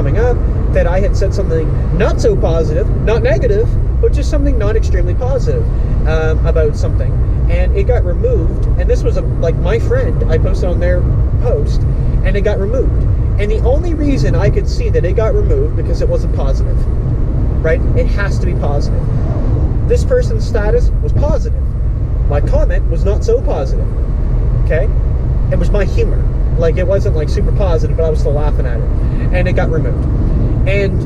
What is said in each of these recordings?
coming up that I had said something not so positive, not negative, but just something not extremely positive about something, and it got removed. And this was like my friend, I posted on their post, and it got removed. And the only reason I could see that it got removed because it wasn't positive, right? It has to be positive. This person's status was positive. My comment was not so positive, okay? It was my humor. Like, it wasn't like super positive, but I was still laughing at it. And it got removed. And,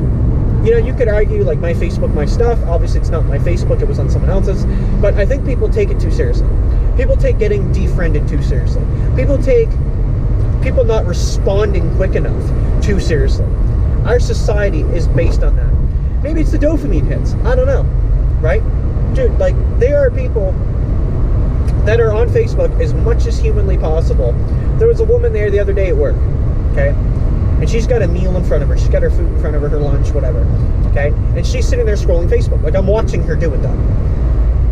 you know, you could argue, like, my Facebook, my stuff. Obviously, it's not my Facebook. It was on someone else's. But I think people take it too seriously. People take getting defriended too seriously. People take people not responding quick enough too seriously. Our society is based on that. Maybe it's the dopamine hits. I don't know. Right? Dude, like, there are people that are on Facebook as much as humanly possible. There was a woman there the other day at work, okay? And she's got a meal in front of her. She's got her food in front of her, her lunch, whatever, okay? And she's sitting there scrolling Facebook. Like, I'm watching her do it, though.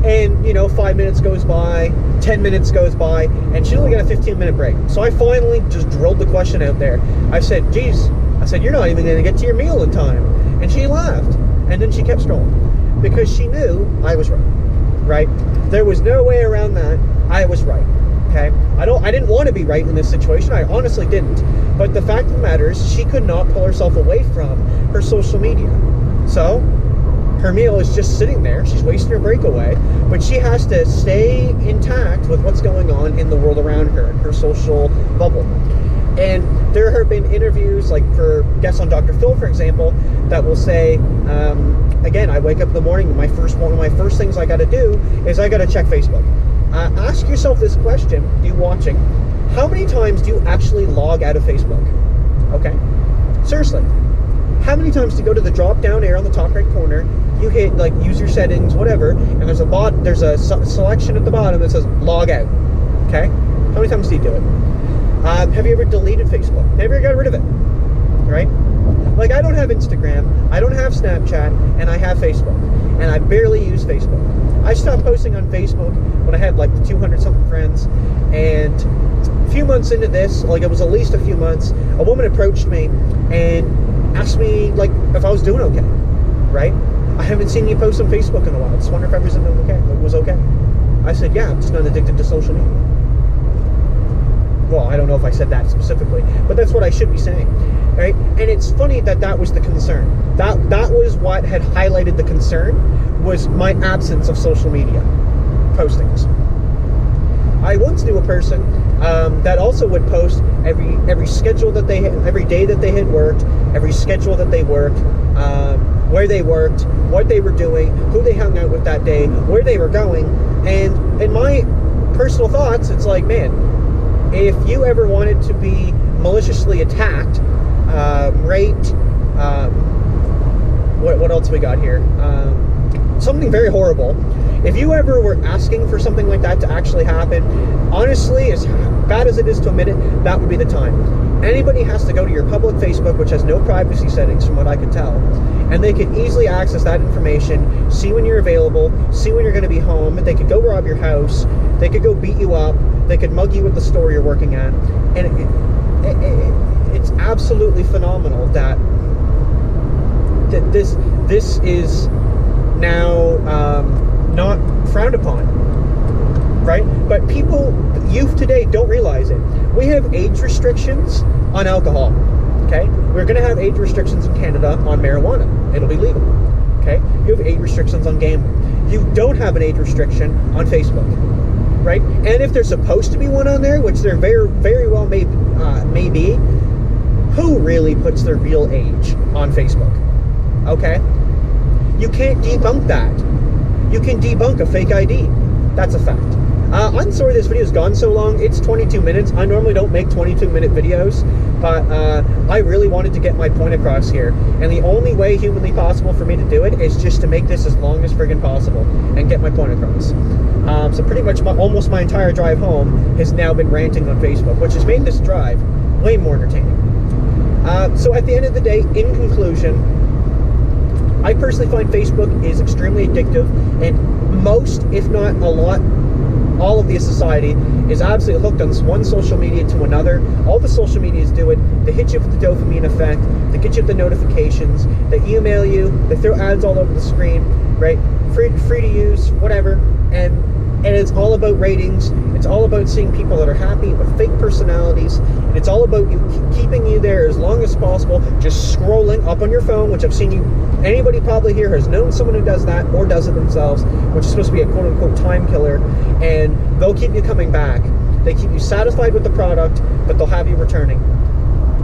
And, you know, 5 minutes goes by, 10 minutes goes by, and she only got a 15-minute break. So I finally just drilled the question out there. I said, geez, you're not even going to get to your meal in time. And she laughed. And then she kept scrolling. Because she knew I was right? There was no way around that. I was right, okay? I didn't want to be right in this situation. I honestly didn't. But the fact of the matter is, she could not pull herself away from her social media. So, her meal is just sitting there. She's wasting her break away. But she has to stay intact with what's going on in the world around her, her social bubble. And there have been interviews, like for guests on Dr. Phil, for example, that will say, again, I wake up in the morning, one of my first things I got to do is I got to check Facebook. Ask yourself this question, you watching, how many times do you actually log out of Facebook? Okay? Seriously. How many times do you go to the drop-down arrow on the top right corner, you hit, like, user settings, whatever, and there's a selection at the bottom that says log out. Okay? How many times do you do it? Have you ever deleted Facebook? Have you ever got rid of it? Right? Like, I don't have Instagram, I don't have Snapchat, and I have Facebook. And I barely use Facebook. I stopped posting on Facebook when I had like 200-something friends. And a few months into this, like it was at least a few months, a woman approached me and asked me like if I was doing okay. Right? I haven't seen you post on Facebook in a while. I just wonder if everything was okay. I said, yeah, I'm just not addicted to social media. Well, I don't know if I said that specifically, but that's what I should be saying, right? And it's funny that that was the concern. That was what had highlighted the concern, was my absence of social media postings. I once knew a person that also would post every schedule that they had, every day that they had worked, every schedule that they worked, where they worked, what they were doing, who they hung out with that day, where they were going. And in my personal thoughts, it's like, man, if you ever wanted to be maliciously attacked, raped, what else we got here? Something very horrible. If you ever were asking for something like that to actually happen, honestly, as bad as it is to admit it, that would be the time. Anybody has to go to your public Facebook, which has no privacy settings from what I can tell, and they can easily access that information, see when you're available, see when you're going to be home. They could go rob your house, they could go beat you up, they could mug you at the store you're working at, and it's absolutely phenomenal that this is now not frowned upon, right? But youth today don't realize it. We have age restrictions on alcohol, okay? We're going to have age restrictions in Canada on marijuana. It'll be legal, okay? You have age restrictions on gambling. You don't have an age restriction on Facebook, right? And if there's supposed to be one on there, which there very, very well may be, who really puts their real age on Facebook? Okay? You can't debunk that. You can debunk a fake ID. That's a fact. I'm sorry this video's gone so long. It's 22 minutes. I normally don't make 22-minute videos, but I really wanted to get my point across here. And the only way humanly possible for me to do it is just to make this as long as friggin' possible and get my point across. So pretty much almost my entire drive home has now been ranting on Facebook, which has made this drive way more entertaining. So at the end of the day, in conclusion, I personally find Facebook is extremely addictive, and most, if not a lot, all of the society is absolutely hooked on one social media to another. All the social medias do it. They hit you with the dopamine effect. They get you with the notifications. They email you. They throw ads all over the screen, right? Free to use, whatever. And it's all about ratings. It's all about seeing people that are happy with fake personalities. And it's all about you keeping you there as long as possible, just scrolling up on your phone, which I've seen you, anybody probably here has known someone who does that or does it themselves, which is supposed to be a quote-unquote time killer. And they'll keep you coming back. They keep you satisfied with the product, but they'll have you returning.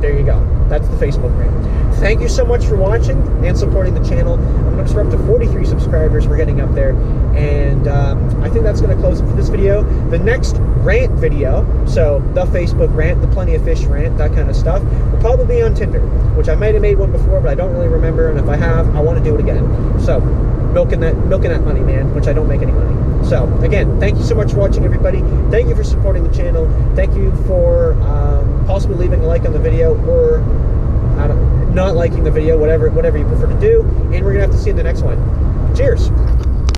There you go. That's the Facebook rant. Thank you so much for watching and supporting the channel. We're up to 43 subscribers. We're getting up there. And I think that's going to close it for this video. The next rant video, so the Facebook rant, the Plenty of Fish rant, that kind of stuff, will probably be on Tinder, which I might have made one before, but I don't really remember. And if I have, I want to do it again. So milking that money, man, which I don't make any money. So again, thank you so much for watching, everybody. Thank you for supporting the channel. Thank you for possibly leaving a like on the video, or not liking the video, whatever you prefer to do. And we're gonna have to see you in the next one. Cheers.